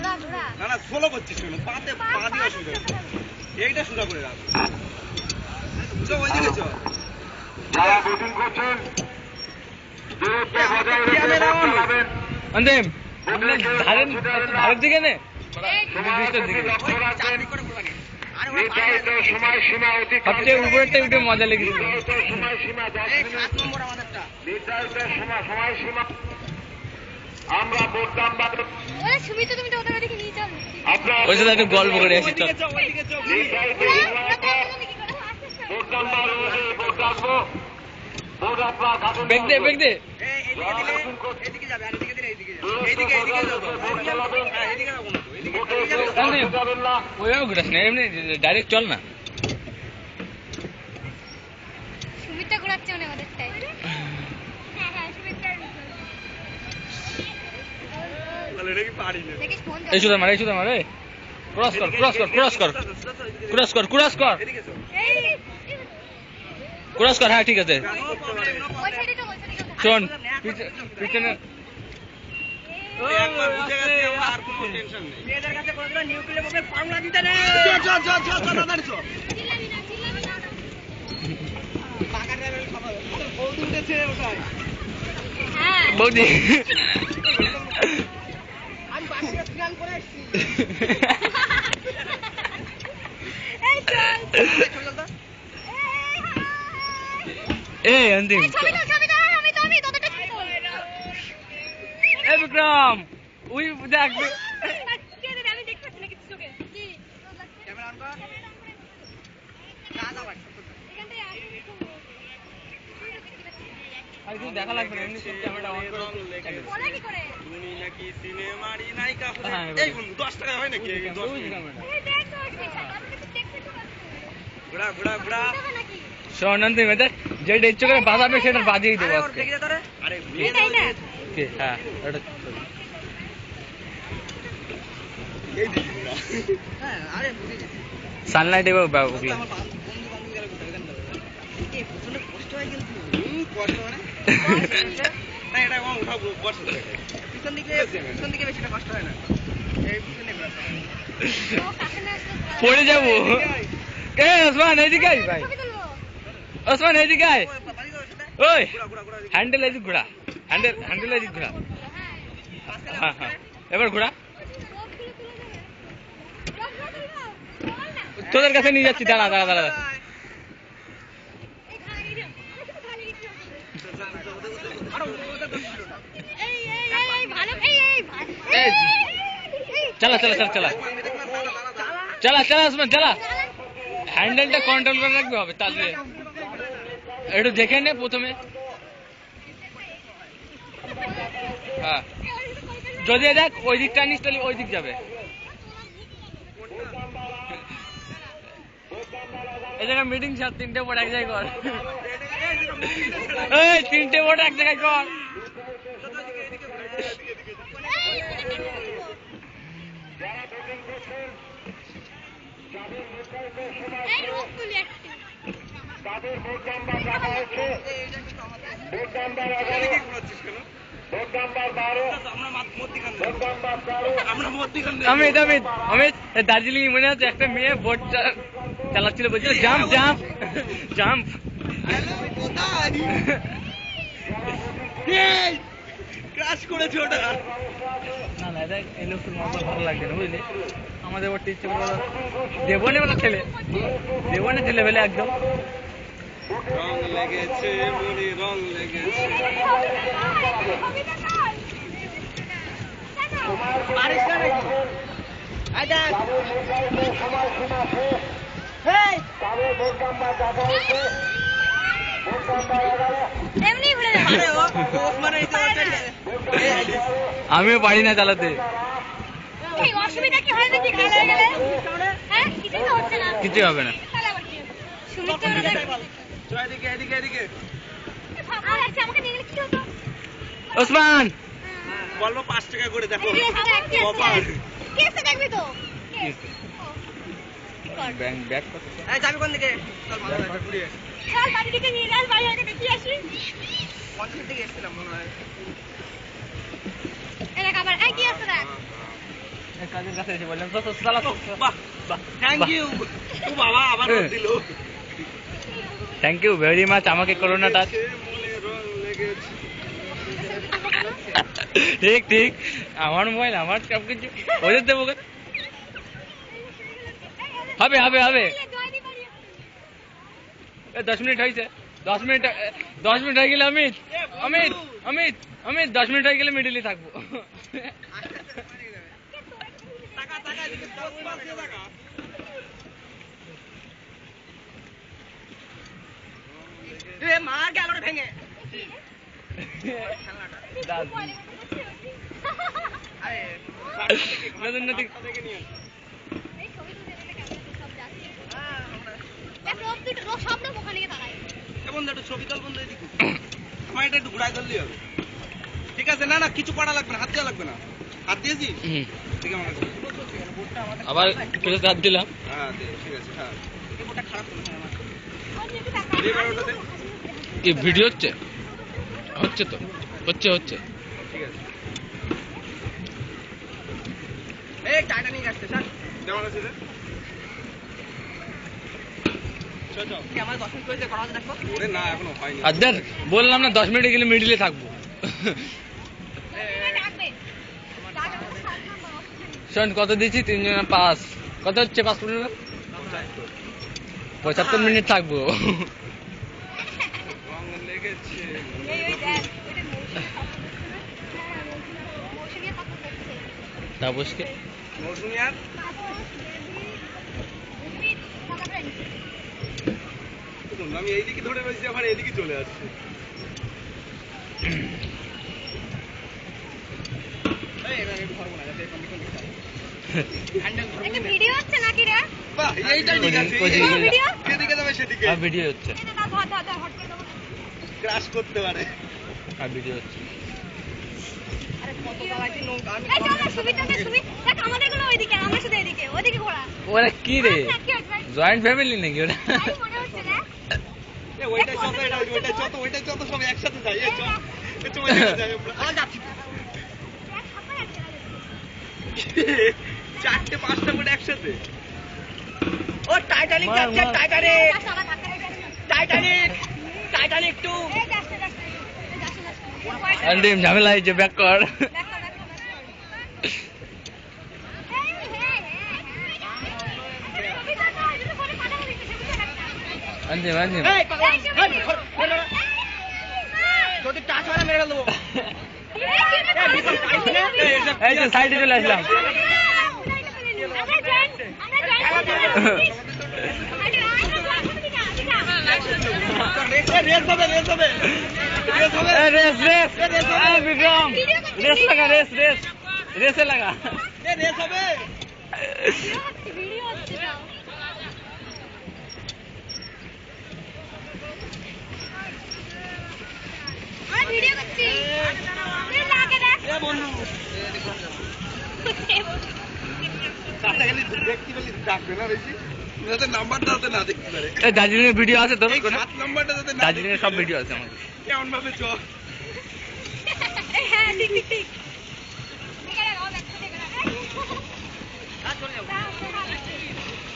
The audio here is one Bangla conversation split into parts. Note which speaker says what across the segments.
Speaker 1: না না সোলো করছিস কেন? পাতে পা দিয়ে অসুবিধা হচ্ছে। এইটা সোজা করে রাখ। ওইদিকে চল।
Speaker 2: যারা বোটিং করছেন দূরত্ব বজায় রেখে চালাবেন।
Speaker 3: অন্তিম ধারের দিকে নে
Speaker 2: নির্ধারিত সময়সীমা অতিক্রম
Speaker 3: সবচেয়ে উপরেরটা উঠে মজা লেগেছিল।
Speaker 2: সময়সীমা 10 মিনিট। নির্ধারিত সময়সীমা আমরা ভোটদান
Speaker 3: ওই সাথে একটু গল্প করে আসি চল।
Speaker 2: নির্ধারিত সময়ের পর ভোটদান রয়েছে ভোট রাখবো। ভোট আপনার ঘাটে
Speaker 3: বেগ দে বেগ দে।
Speaker 1: এদিকে যাবে আর এদিকে দিলে এইদিকে যাবে। এইদিকে যাবে।
Speaker 2: ভোট চালাবেন।
Speaker 1: এইদিকে যাবো না তো। এদিকে
Speaker 2: ভোটে যাবেন না।
Speaker 3: ওইভাবে ঘুরাস না, এমনি ডাইরেক্ট চল না।
Speaker 4: সুমিতটা ঘোরাচ্ছে অনেক ওদেরটাই।
Speaker 1: তাহলে এটা কি পারি না।
Speaker 4: দেখিস ফোন
Speaker 3: এই সুদা মার, এই সুদা মার, এই ক্রস কর ক্রস কর ক্রস কর ক্রস কর ক্রস কর
Speaker 1: এদিকে চল।
Speaker 3: ক্রস কর। হ্যাঁ ঠিক আছে।
Speaker 4: ওই সাইডে তো ওই সাইডে
Speaker 3: শোন পিছনে
Speaker 1: একবার বুঝে গেছি আমরা আর কোনো টেনশন নেই। মেয়েদের কাছে কোনদিন নিউক্লিয়ার বোমে ফর্মুলা দিতে নেই। চল তাড়াতাড়ি চল।
Speaker 4: চিল্লাবি না।
Speaker 1: টাকা নেবেন খাবার। বৌদি উঠেছে ওটাই।
Speaker 4: হ্যাঁ
Speaker 3: বৌদি
Speaker 1: আমি বাসে স্নান করে এসেছি।
Speaker 4: এই চল
Speaker 1: চল তো।
Speaker 3: এই অন্তিম
Speaker 4: ছবি দাও আমি তোদেরটা ছবি দাও।
Speaker 3: এই বিক্রম ওই দেখ
Speaker 4: আমি দেখতে পাচ্ছি না কিছু চোখে কি
Speaker 1: ক্যামেরা অন কর। দাদা ভাই
Speaker 4: এখানটায় আসি
Speaker 3: আর কিছু দেখা লাগবে না, এমনি ক্যামেরাটা অন করে
Speaker 4: বলা কি করে
Speaker 1: তুমি নাকি সিনেমারই নায়িকা হবে।
Speaker 3: হ্যাঁ,
Speaker 1: এই বন্ধু 10 টাকা হয় নাকি? এই 10
Speaker 3: ওই
Speaker 1: টাকা।
Speaker 3: ক্যামেরাটা।
Speaker 4: এই দেখ তো আমি দেখতে তো
Speaker 1: ঘোড়া।
Speaker 4: হবে নাকি
Speaker 3: শোন অন্তিম এদের যে ইচ্ছে করে বাজাবে সেটা বাজিয়ে দেবো
Speaker 1: আরে ওর
Speaker 3: আজকে।
Speaker 1: দেখে দে তোরে। আরে
Speaker 4: এটাই না
Speaker 3: কে? হ্যাঁ এটা
Speaker 1: এই দিদি না। হ্যাঁ আরে বুঝে গেছি।
Speaker 3: সানলাইট এবার
Speaker 1: আমার বন্ধু বান্ধব গেলে কোথায় এখান থেকে? এই প্রচন্ড কষ্ট হয় কিন্তু। কষ্ট মানে? না এটা আমার উঠাবো কষ্ট হয়। পিছন দিকে বেশিটা কষ্ট হয় না। এই পিছনে ঘোরা।
Speaker 4: ও কাছে না আসলে
Speaker 3: পড়ে যাবো। এ ওসমান এদিকে আয় ভাই,
Speaker 4: ছবি তুলবো
Speaker 3: ওসমান এদিকে আয়।
Speaker 1: ওই পানি দাও সেটা।
Speaker 3: ওই
Speaker 1: ঘোড়া।
Speaker 3: হ্যান্ডেল এদিক ঘোরা, হ্যান্ডেল এদিক ঘোরা। হ্যাঁ হ্যাঁ এবার ঘোরা। তোদের কাছে নিয়ে যাচ্ছি, দাঁড়া। চালা ওসমান চালা। হ্যান্ডেলটা কন্ট্রোল করে রাখবে হবে তাহলে। একটু দেখে নে প্রথমে। হ্যাঁ যদি দেখ ওই দিকটা নিস তাহলে ওই দিক যাবে। এই জায়গায় মিটিং সব 3টে বোর্ড এক জায়গায় কর। এই 3টে বোর্ড এক জায়গায় কর।
Speaker 2: তাদের ভোট নাম্বার রাখা হয়েছে। ভোট নাম্বার 11, ভোট নাম্বার 12,
Speaker 1: আমরা মধ্যিখানে।
Speaker 2: Vote number 13।
Speaker 1: আমরা মধ্যিখানে।
Speaker 3: অমিত দার্জিলিং মনে আছে একটা মেয়ে বোট চালাচ্ছিল, বলছিল জাম্প।
Speaker 1: ক্রাশ করেছে ওটা।
Speaker 3: না দেখ এই লোকটির মজা ভালো লাগছে না বুঝলি। আমাদের ওর ইচ্ছে করে দেবনের ছেলে ফেলে একদম।
Speaker 1: রং লেগেছে মনে রং লেগেছে। পারিস না নাকি? আচ্ছা
Speaker 2: সময়সীমা শেষ। তাদের ভোট নাম্বার রাখা হয়েছে। ভোট নাম্বার 11,
Speaker 4: এমনি ঘুরে যাবে
Speaker 1: আরে ও ওসমানে এই তো
Speaker 3: আমিও পারি না চালাতে।
Speaker 4: এই অসুবিধা কি হয় নাকি খালা হয়ে গেলে হ্যাঁ কিছুই তো হচ্ছে না
Speaker 3: কিছু হবে না।
Speaker 4: তাহলে আবার কি সুমিতটা
Speaker 1: চল এদিকে।
Speaker 4: আর আচ্ছা আমাকে নিয়ে গেলে কি হতো
Speaker 3: ওসমান
Speaker 1: বলবো 5 টাকা করে দেখো।
Speaker 4: অফার কেসে দেখবি তো
Speaker 3: ব্যাগ কত?
Speaker 1: এই যাবি কোন দিকে? চল ভালো লাগবে ঘুরে।
Speaker 4: চল বাড়ি দিকে নিয়ে যাস ভাই আগে দেখি আসি
Speaker 1: 50 দিকে এসেছিলাম মনে হয়।
Speaker 4: এরা আবার এই কি আছে দেখ
Speaker 3: কাজের কাছে এসে বললাম তো চালা
Speaker 1: বাহ থ্যাংক ইউ ও বাবা আবার দিল
Speaker 3: থ্যাংক ইউ ভেরি মাচ আমাকে করোনা টাচ
Speaker 1: মনে রং লেগেছে
Speaker 3: ঠিক ঠিক আমার মোবাইল আমার সব কিছু ওদের দেবো হবে হবে হবে 10 মিনিট হয়েছে 10 মিনিট হয়ে গেলে অমিত অমিত অমিত অমিত 10 মিনিট হয়ে গেলে মিডিলে থাকবো
Speaker 1: টাকা টাকা এদিকে 10 দিয়ে টাকা এ মার গেল রে ভেঙে আরে
Speaker 3: নতুন নতুন
Speaker 1: থেকে নিয়ে বন্ধু একটু ছবি তোল বন্ধু এদিকে আমার এটা একটু ঘুরাই ধরলেই হবে ঠিক আছে না না কিছু করা লাগবে না হাত দেওয়া লাগবে না হাত দিয়েছি ঠিক আছে
Speaker 3: আবার ফেরত হাত দিলাম
Speaker 1: হ্যাঁ ঠিক আছে হ্যাঁ এই বোটা খারাপ করছে আমার
Speaker 3: কি ভিডিও হচ্ছে হচ্ছে তো হচ্ছে হচ্ছে
Speaker 1: ঠিক আছে এই টাইটানিক আসছে স্যার কেমন আছে রে চল কি আমার 10 মিনিট কইতে করা দেখো ওরে না এখনো হয়নি
Speaker 3: আর দেখ বললাম না 10 মিনিটে গেলে মিডিলে থাকবো শোন কত দিয়েছি 3 জন 5 কত হচ্ছে 5 মিনিট 75 মিনিট থাকবো
Speaker 1: রং লেগেছে
Speaker 3: তাপসকে
Speaker 1: মৌসুমি আর আমি এইদিকে ধরে বসছি আমার এইদিকে চলে আসছে
Speaker 4: ভিডিও হচ্ছে নাকি রে
Speaker 1: বাহ এইটাই ঠিক আছে
Speaker 4: ভিডিও
Speaker 1: যেদিকে যাবে সেদিকে
Speaker 3: আর ভিডিও হচ্ছে
Speaker 4: হট করে দেবো
Speaker 1: ক্রাশ করতে পারে
Speaker 3: আর ভিডিও হচ্ছে
Speaker 1: আরে কত দাঁড়াইছি নৌকা আমি
Speaker 4: এই চল না সুবিধাতে সুবি দেখ আমাদের গুলো ওইদিকে আমরা শুধু এদিকে ওইদিকে ঘোরা
Speaker 3: ওরা কি রে
Speaker 4: কি হচ্ছে ভাই
Speaker 3: জয়েন্ট ফ্যামিলি নাকি ওরা
Speaker 4: তাই মনে হচ্ছে না
Speaker 1: এ ওইটাই যত সব একসাথে যাই এই চল এই চল ওইদিকে যাই আমরা যাচ্ছি চারটে পাঁচটা করে একসাথে ও টাইটানিক যাচ্ছে টাইটানিক টাইটানিক টাইটানিক টু
Speaker 3: আন্ডিম ঝামেলা হয়েছে ব্যাক কর আন্ডিম আন্ডিম
Speaker 1: এই যদি টাচ হয় না মেরে ফেলবো
Speaker 3: এই যে সাইডে চলে আসলাম
Speaker 1: রেস হবে
Speaker 3: রেস বিক্রম রেস লাগা রেসে লাগা
Speaker 1: রেস হবে
Speaker 4: ভিডিও হচ্ছে না আর ভিডিও করছি তুই লাগে দেখ
Speaker 1: এ বন্ধু দেখতে পেলে ডাকবে না বেশি যাতে নাম্বারটা যাতে না দেখতে পারে
Speaker 3: এই দার্জিলিং এর ভিডিও আছে তোর
Speaker 1: এই 7 নাম্বারটা যাতে না
Speaker 3: দার্জিলিং এর সব ভিডিও আছে আমার
Speaker 1: কেমন ভাবে চ
Speaker 4: হ্যাঁ ঠিক এখানে রাও দেখতে দেখে না
Speaker 1: আর চলে যাবো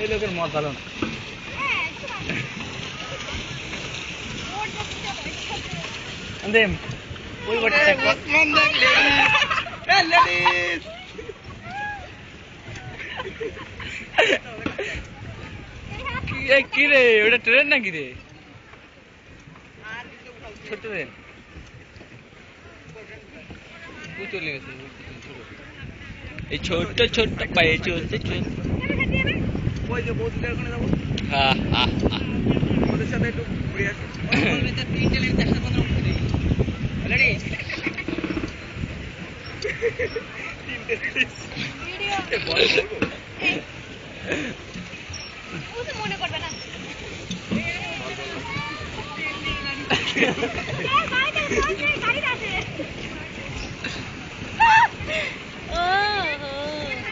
Speaker 3: এই লোকের মত ভালো না
Speaker 4: হ্যাঁ একটু ভালো মোর দেখতে
Speaker 3: আন্ডিম ওই বটে চেক কর
Speaker 1: ওসমান দেখ লেডিস এ লেডিস
Speaker 3: কি রে ওটা ট্রেন নাকি রে ছোট ট্রেন চলে গেছে এই ছোট ছোট পায়ে চলছে
Speaker 1: ওই যে বৌদিদের ওখানে যাবো
Speaker 3: হ্যাঁ হ্যাঁ
Speaker 1: ওদের সাথে একটু ঘুরে আসি তিনটে লেডিস একসাথে কথা উঠতে দিই লেডিস তিনটে লেডিস
Speaker 4: ভিডিও ও তো মনে করবে না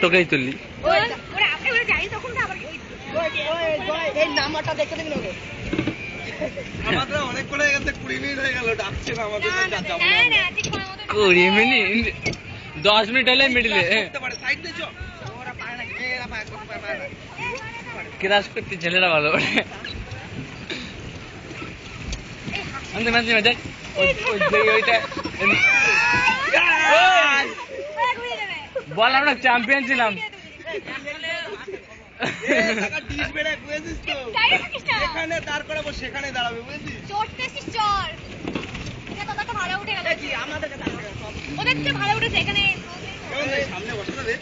Speaker 3: তোকেই চললি
Speaker 1: এই নাম্বারটা দেখতে দিবি না আমাদের অনেক করে গেছে 20 মিনিট হয়ে গেল ডাকছে না আমাদের যাবো
Speaker 3: 20 মিনিট 10 মিনিট হলে মিডলে
Speaker 1: করতে পারে সাইড দিয়ে চল মেয়েরা পারে না।
Speaker 3: ক্রাশ করতে ছেলেরা ভালো করে মাঝে মাঝে মাঝে ওইটা বল আমরা চ্যাম্পিয়ন ছিলাম
Speaker 1: টাকা ডিশ বেড়ে বুঝেছিস তো? এখানে দাঁড় করাবো সেখানে দাঁড়াবে বুঝেছিস? কি আমাদেরকে দাঁড় করাবো সব। কেমন রে, সামনে বসে যাবে?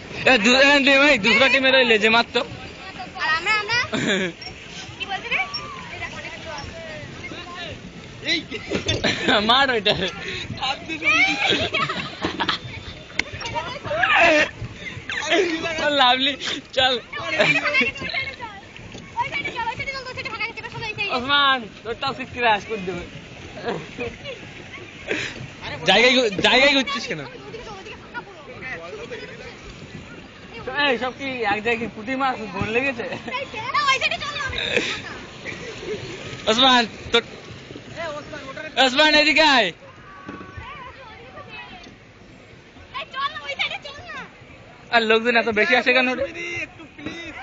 Speaker 3: दूसरा टीम रही ले जे मात तो
Speaker 1: এই
Speaker 3: मार ওইটা
Speaker 1: হাত দিয়ে সরিয়ে
Speaker 3: লাভলি চল ওসমান তোরটাও ক্রাশ করে দেবে জায়গায় ঘুরছিস কেন এই সব কি এক জায়গায় পুঁটি মাছ গোল লেগেছে ওসমান তোর ওসমান এদিকে আয় আর লোকজন এত বেশি আসে কেন রে?
Speaker 1: একটু প্লিজ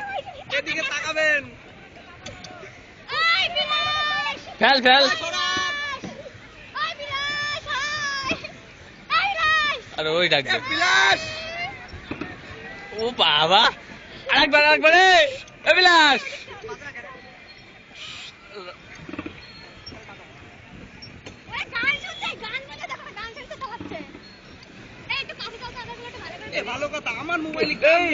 Speaker 1: এদিকে তাকাবেন।
Speaker 3: ফেল ফেল আর ওই ডাক দে।
Speaker 1: বিলাস
Speaker 3: ও বাবা আরেকবার এ বিলাস
Speaker 1: এ ভালো কথা আমার মোবাইলে
Speaker 3: এই